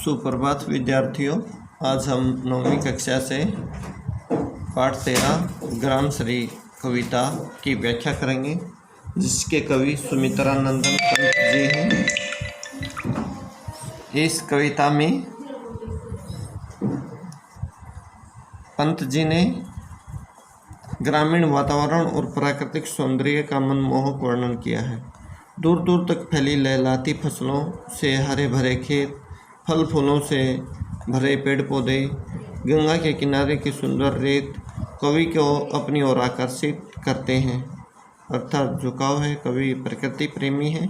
सुप्रभात विद्यार्थियों, आज हम 9वीं कक्षा से पाठ 13 ग्राम श्री कविता की व्याख्या करेंगे, जिसके कवि सुमित्रानंदन पंत जी हैं। इस कविता में पंत जी ने ग्रामीण वातावरण और प्राकृतिक सौंदर्य का मनमोहक वर्णन किया है। दूर दूर तक फैली लहलाती फसलों से हरे भरे खेत, फल फूलों से भरे पेड़ पौधे, गंगा के किनारे की सुंदर रेत कवि को अपनी ओर आकर्षित करते हैं। अर्थात झुकाव है, कवि प्रकृति प्रेमी है।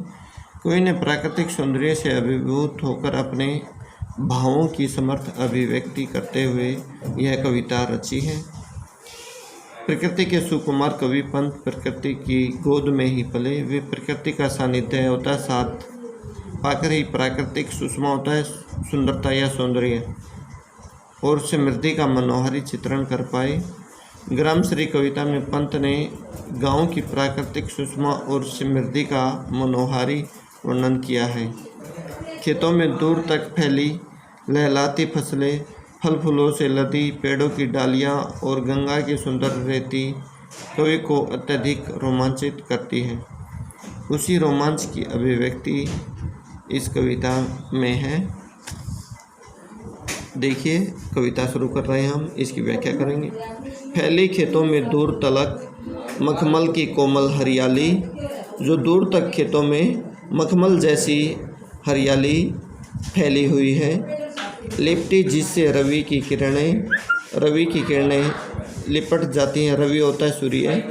कवि ने प्राकृतिक सौंदर्य से अभिभूत होकर अपने भावों की समर्थ अभिव्यक्ति करते हुए यह कविता रची है। प्रकृति के सुकुमार कवि पंत प्रकृति की गोद में ही पले। वे प्रकृति का सानिध्य होता है, साथ पाकर ही प्राकृतिक सुषमा होता है, सुंदरता या सौंदर्य और समृद्धि का मनोहारी चित्रण कर पाए। ग्राम श्री कविता में पंत ने गांव की प्राकृतिक सुषमा और समृद्धि का मनोहारी वर्णन किया है। खेतों में दूर तक फैली लहलाती फसलें, फल फूलों से लदी पेड़ों की डालियां और गंगा की सुंदर रेती कवि को अत्यधिक रोमांचित करती है। उसी रोमांच की अभिव्यक्ति इस कविता में है। देखिए, कविता शुरू कर रहे हैं हम, इसकी व्याख्या करेंगे। फैली खेतों में दूर तलक मखमल की कोमल हरियाली, जो दूर तक खेतों में मखमल जैसी हरियाली फैली हुई है, लिपटी जिससे रवि की किरणें लिपट जाती हैं। रवि होता है सूर्य,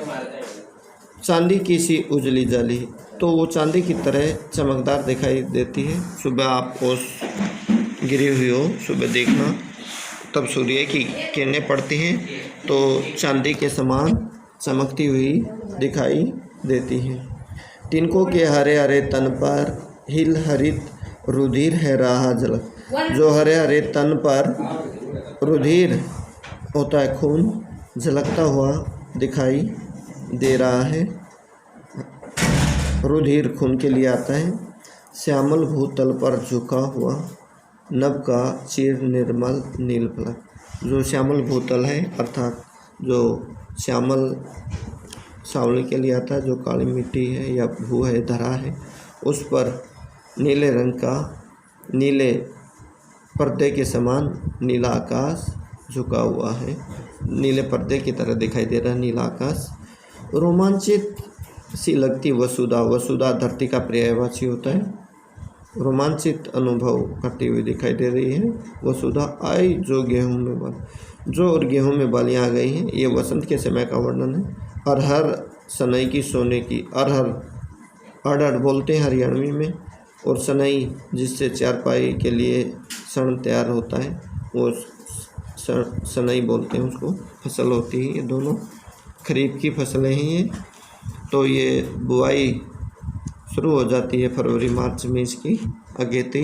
चांदी की सी उजली जाली, तो वो चांदी की तरह चमकदार दिखाई देती है। सुबह आप ओस गिरी हुई हो, सुबह देखना, तब सूर्य की किरणें पड़ती हैं तो चांदी के समान चमकती हुई दिखाई देती हैं। तिनकों के हरे हरे तन पर हिल हरित रुधिर है रहा झलक, जो हरे हरे तन पर रुधिर होता है, खून झलकता हुआ दिखाई दे रहा है। रुधिर खून के लिए आता है। श्यामल भूतल पर झुका हुआ नभ का चिर निर्मल नील फलक, जो श्यामल भूतल है अर्थात जो श्यामल सांवले के लिए आता है, जो काली मिट्टी है या भू है, धरा है, उस पर नीले रंग का, नीले पर्दे के समान नीला आकाश झुका हुआ है। नीले पर्दे की तरह दिखाई दे रहा है नीला आकाश। रोमांचित सी लगती वसुधा धरती का पर्यायवाची होता है। रोमांचित अनुभव करती हुई दिखाई दे रही है। वसुधा आई जो गेहूं में बाल, जो और गेहूं में बालियाँ आ गई हैं। ये वसंत के समय का वर्णन है। अरहर सनई की सोने की, अरहर बोलते हैं हरियाणवी में, और सनई जिससे चारपाई के लिए सण तैयार होता है, वो सनई बोलते हैं उसको। फसल होती है, ये दोनों खरीफ की फसलें हैं ये। तो ये बुआई शुरू हो जाती है फरवरी मार्च में, इसकी अगेती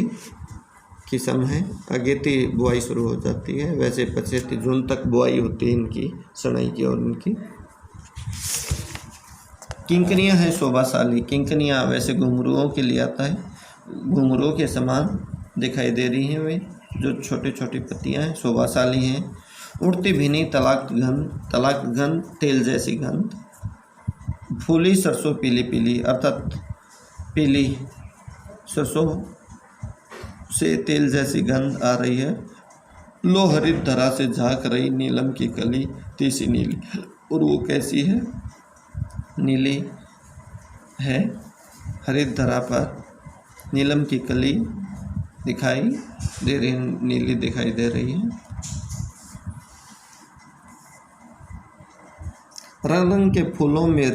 किस्म है। अगेती बुआई शुरू हो जाती है। वैसे 25 जून तक बुआई होती है इनकी, सनई की और इनकी। किंकनियाँ हैं शोभाशाली। किंकनियाँ वैसे घुंघरुओं के लिए आता है, घुंघरुओं के समान दिखाई दे रही हैं वे, जो छोटी छोटी पत्तियाँ हैं, शोभाशाली हैं। उड़ती भीनी तलाक गंध तेल जैसी गंध। फूली सरसों पीली पीली, अर्थात पीली सरसों से तेल जैसी गंध आ रही है। लो हरित धरा से झांक रही नीलम की कली तीसी नीली, और वो कैसी है? नीली है। हरित धरा पर नीलम की कली दिखाई दे रही, नीली दिखाई दे रही है। रंग रंग के फूलों में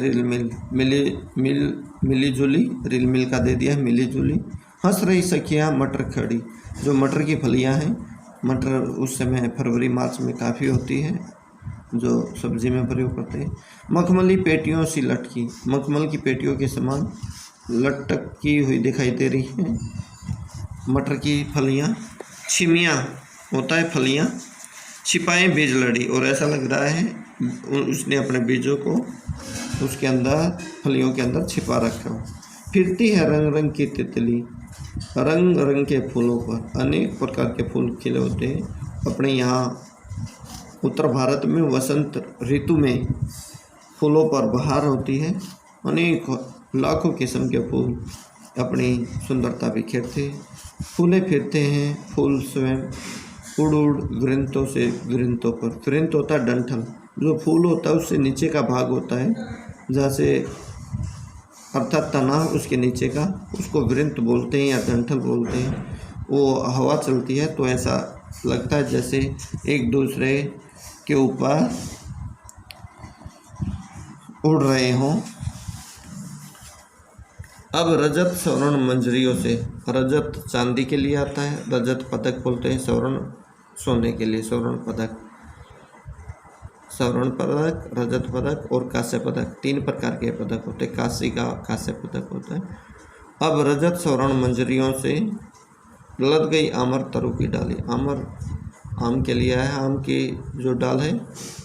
मिली जुली, रिलमिल का दे दिया है, मिली जुली। हंस रही सखियाँ मटर खड़ी, जो मटर की फलियाँ हैं। मटर उस समय फरवरी मार्च में काफ़ी होती है, जो सब्जी में प्रयोग करते हैं। मखमली पेटियों सी लटकी, मखमल की पेटियों के समान लटकी हुई दिखाई दे रही है मटर की फलियाँ। छिमियाँ होता है फलियाँ। छिपाए बीज लड़ी, और ऐसा लग रहा है उसने अपने बीजों को उसके अंदर, फलियों के अंदर छिपा रखा हो। फिरती है रंग रंग की तितली, रंग रंग के फूलों पर। अनेक प्रकार के फूल खिले होते हैं। अपने यहाँ उत्तर भारत में वसंत ऋतु में फूलों पर बहार होती है। अनेक लाखों किस्म के फूल अपनी सुंदरता बिखेरते हैं। फूले फिरते हैं, फूल स्वयं उड़ उड़ वृंतों से वृंतों पर। वृंत होता है डंठल, जो फूल होता है उससे नीचे का भाग होता है, जहाँ से अर्थात तना उसके नीचे का, उसको वृंत बोलते हैं या डंठल बोलते हैं। वो हवा चलती है तो ऐसा लगता है जैसे एक दूसरे के ऊपर उड़ रहे हों। अब रजत स्वर्ण मंजरियों से, रजत चांदी के लिए आता है, रजत पदक बोलते हैं, स्वर्ण सोने के लिए स्वर्ण पदक। स्वर्ण पदक, रजत पदक और कांस्य पदक, 3 प्रकार के पदक होते हैं। कांसी का कांस्य पदक होता है। अब रजत स्वर्ण मंजरियों से लद गई आमर तरु की डाली। आमर आम के लिए है। आम की जो डाल है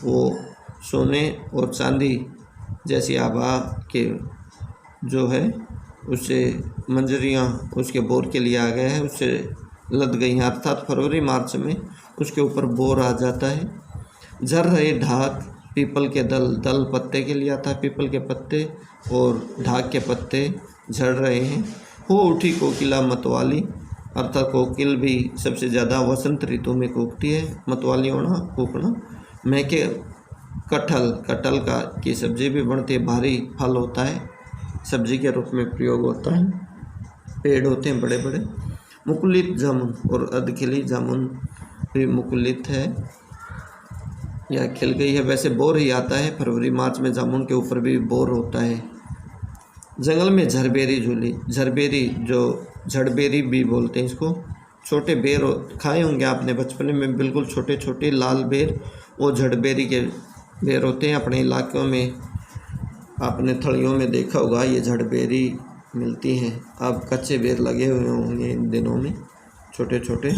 वो सोने और चांदी जैसी आभा के जो है उससे मंजरियाँ उसके बोर के लिए आ गए हैं, उससे लद गई हैं। अर्थात फरवरी मार्च में उसके ऊपर बोर आ जाता है। झर रहे ढाक पीपल के दल, दल पत्ते के लिए आता है, पीपल के पत्ते और ढाक के पत्ते झड़ रहे हैं। हो उठी कोकिला मतवाली, अर्थात कोकिल भी सबसे ज़्यादा वसंत ऋतु में कूकती है। मतवाली होना, कूकना। महके कटहल, कटहल का की सब्जी भी बनती है, भारी फल होता है, सब्जी के रूप में प्रयोग होता है। पेड़ होते हैं बड़े बड़े। मुकुलित जामुन, और अधखिली जामुन भी मुकुलित है या खिल गई है। वैसे बोर ही आता है फरवरी मार्च में, जामुन के ऊपर भी बोर होता है। जंगल में झरबेरी झूली, झरबेरी जो झड़बेरी भी बोलते हैं इसको, छोटे बेर खाए होंगे आपने बचपन में, बिल्कुल छोटे छोटे लाल बेर, वो झड़बेरी के बेर होते हैं। अपने इलाकों में आपने थड़ियों में देखा होगा ये झड़बेरी मिलती हैं। अब कच्चे बेर लगे हुए होंगे इन दिनों में, छोटे छोटे।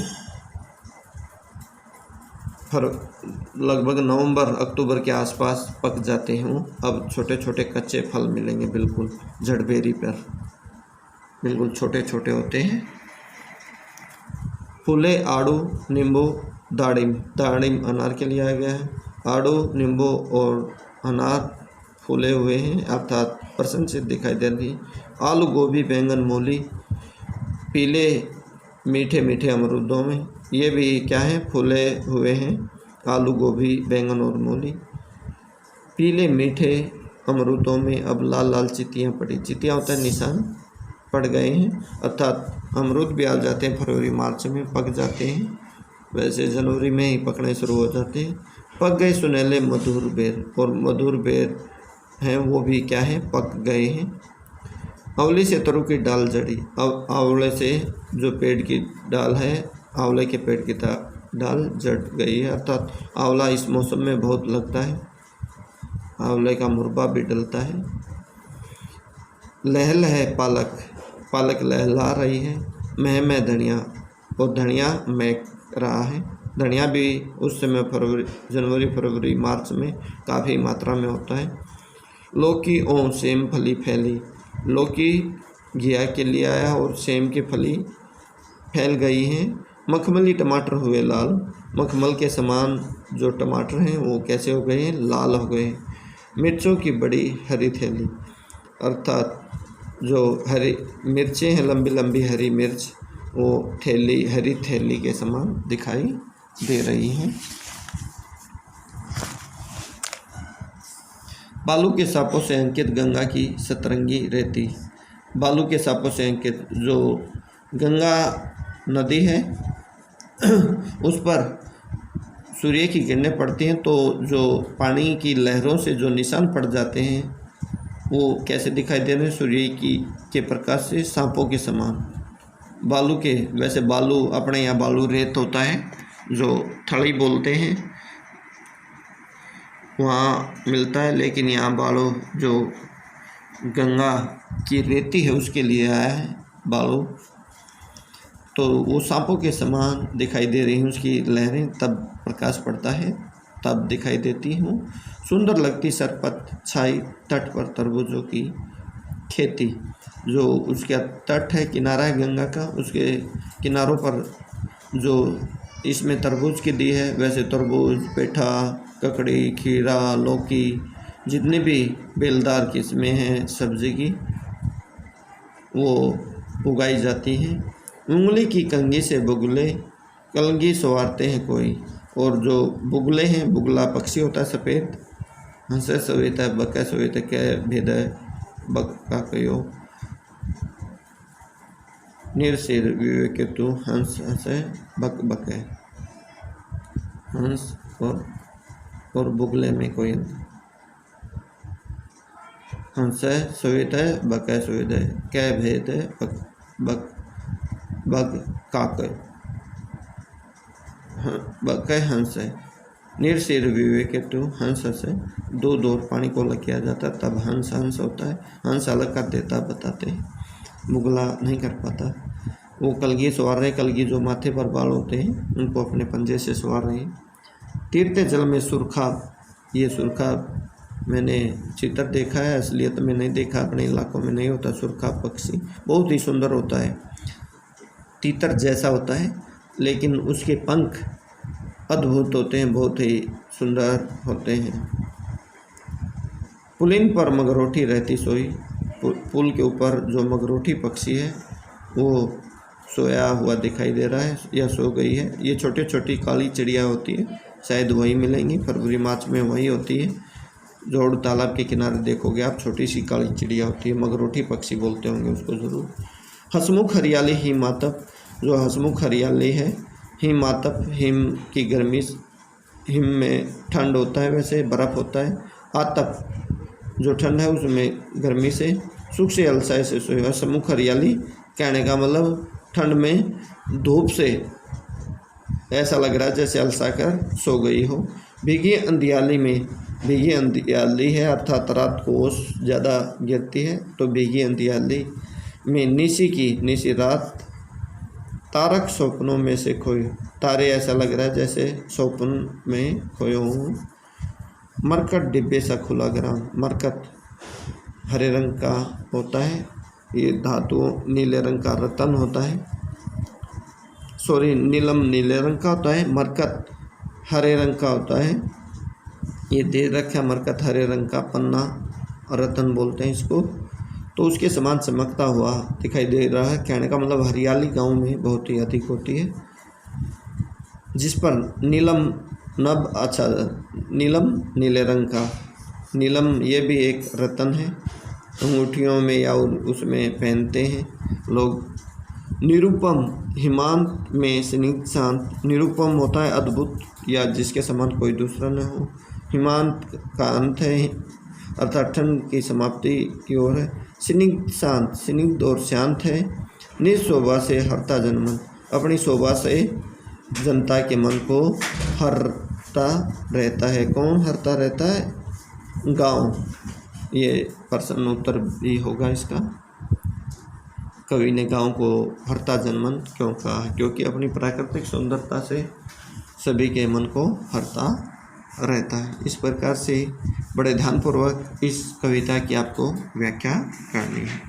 लगभग नवंबर अक्टूबर के आसपास पक जाते हैं वो। अब छोटे छोटे कच्चे फल मिलेंगे बिल्कुल झड़बेरी पर, बिल्कुल छोटे छोटे होते हैं। फूले आड़ू नींबू दाड़िम, दाड़िम अनार के लिए आ गया है। आड़ू नींबू और अनार फूले हुए हैं, अर्थात प्रसन्नचित दिखाई दे रही है। आलू गोभी बैंगन मूली पीले मीठे मीठे अमरूदों में, ये भी क्या है, फूले हुए हैं। आलू गोभी बैंगन और मूली पीले मीठे अमरूदों में अब लाल लाल चितियाँ पड़ी। चितियाँ होता है निशान, पड़ गए हैं, अर्थात अमरूद भी आ जाते हैं फरवरी मार्च में, पक जाते हैं। वैसे जनवरी में ही पकने शुरू हो जाते हैं। पक गए सुनहले मधुर बेर, और मधुर बेर हैं वो भी क्या है, पक गए हैं। आंवले से तरु की डाल जड़ी, अब आंवले से जो पेड़ की डाल है, आंवले के पेड़ की डाल जड़ गई है, अर्थात आंवला इस मौसम में बहुत लगता है। आंवले का मुरब्बा भी डलता है। लहल है पालक, पालक लहला रही है। मह धनिया, और धनिया महक रहा है। धनिया भी उस समय जनवरी फरवरी मार्च में काफ़ी मात्रा में होता है। लौकी और सेम फली फैली, लौकी घिया के लिए आया और सेम की फली फैल गई हैं। मखमली टमाटर हुए लाल, मखमल के समान जो टमाटर हैं वो कैसे हो गए हैं, लाल हो गए। मिर्चों की बड़ी हरी थैली, अर्थात जो हरी मिर्चें हैं, लंबी लंबी हरी मिर्च, वो थैली, हरी थैली के समान दिखाई दे रही हैं। बालू के सांपों से अंकित गंगा की सतरंगी रेती, बालू के सांपों से अंकित जो गंगा नदी है उस पर सूर्य की किरणें पड़ती हैं तो जो पानी की लहरों से जो निशान पड़ जाते हैं वो कैसे दिखाई दे रहे हैं, सूर्य के प्रकाश से सांपों के समान। बालू के, वैसे बालू अपने यहाँ बालू रेत होता है जो थड़ी बोलते हैं, वहाँ मिलता है, लेकिन यहाँ बालू जो गंगा की रेती है उसके लिए आया है बालू, तो वो सांपों के समान दिखाई दे रही हैं उसकी लहरें, तब प्रकाश पड़ता है तब दिखाई देती हूँ। सुंदर लगती सरपत छाई तट पर तरबूजों की, खेती, जो उसका तट है, किनारा है गंगा का, उसके किनारों पर जो इसमें तरबूज की दी है, वैसे तरबूज, पेठा, ककड़ी, खीरा, लौकी, जितनी भी बेलदार किस्में हैं सब्जी की वो उगाई जाती हैं। उंगली की कंघी से बुगले कलगी संवारते हैं कोई, और जो बुगले हैं, बुगला पक्षी होता है सफ़ेद, हंसे सवेत है बकै सवेत कै भेद है बक का कयो, निरसिर विवेक तू हंस हंसे बक बकै, हंस और बुगले में कोई अंतर, हंसे सवेत है बकै सवेत है कै भेद है बक बग काक बकै हंस है, निरसिर विवेक तू हंस हंसे, दो दौर पानी को अलग किया जाता है तब हंस हंस होता है, हंस अलग कर देता बताते हैं, मुगला नहीं कर पाता। वो कलगी सवार रहे, कलगी जो माथे पर बाल होते हैं उनको अपने पंजे से सवार रहे हैं। तीरते जल में सुरखा, ये सुरखा मैंने चित्र देखा है, असलियत में नहीं देखा, अपने इलाकों में नहीं होता। सुरखा पक्षी बहुत ही सुंदर होता है, तीतर जैसा होता है, लेकिन उसके पंख अद्भुत होते हैं, बहुत ही सुंदर होते हैं। पुलिन पर मगरोठी रहती सोई, पुल के ऊपर जो मगरोठी पक्षी है वो सोया हुआ दिखाई दे रहा है या सो गई है। ये छोटी छोटी काली चिड़िया होती है, शायद वही मिलेंगी, फरवरी मार्च में वही होती है। जोड़ तालाब के किनारे देखोगे आप, छोटी सी काली चिड़िया होती है, मगरोठी पक्षी बोलते होंगे उसको ज़रूर। हसमुख हरियाली ही मातप, जो हसमुख हरियाली है, हिम मातप, हिम की गर्मी, हिम में ठंड होता है, वैसे बर्फ़ होता है। आतप जो ठंड है उसमें गर्मी से, सुख से अलसाए से सोए। हसमुख हरियाली कहने का मतलब ठंड में धूप से ऐसा लग रहा है जैसे अलसा कर सो गई हो। भीगी अंधियाली में, भीगी अंधियाली है अर्थात रात को ओस ज़्यादा गिरती है, तो भीगी अंधियाली में निशी की, निशी रात, तारक स्वप्नों में से खोए, तारे ऐसा लग रहा है जैसे स्वप्न में खोए हूँ। मरकट डिब्बे सा खुला ग्राम, मरकट हरे रंग का होता है, ये धातु नीले रंग का रतन होता है, सॉरी नीलम नीले रंग का होता है, मरकत हरे रंग का होता है। ये दे रखा मरकत हरे रंग का पन्ना रतन बोलते हैं इसको, तो उसके समान चमकता हुआ दिखाई दे रहा है। कहने का मतलब हरियाली गांव में बहुत ही अधिक होती है, जिस पर नीलम नभ, अच्छा नीलम नीले रंग का, नीलम ये भी एक रतन है, अंगूठियों में या उसमें पहनते हैं लोग। निरुपम हिमांत में स्निग्ध शांत, निरुपम होता है अद्भुत या जिसके समान कोई दूसरा न हो। हिमांत का अंत है अर्थात ठंड की समाप्ति की ओर है। स्निग्ध शांत, स्निग्ध और शांत है। निशोभा से हरता जनमन, अपनी शोभा से जनता के मन को हरता रहता है। कौन हरता रहता है? गांव। ये प्रश्न उत्तर भी होगा इसका। कवि ने गांव को हरता जनमन क्यों कहा? क्योंकि अपनी प्राकृतिक सुंदरता से सभी के मन को हरता रहता है। इस प्रकार से बड़े ध्यानपूर्वक इस कविता की आपको व्याख्या करनी है।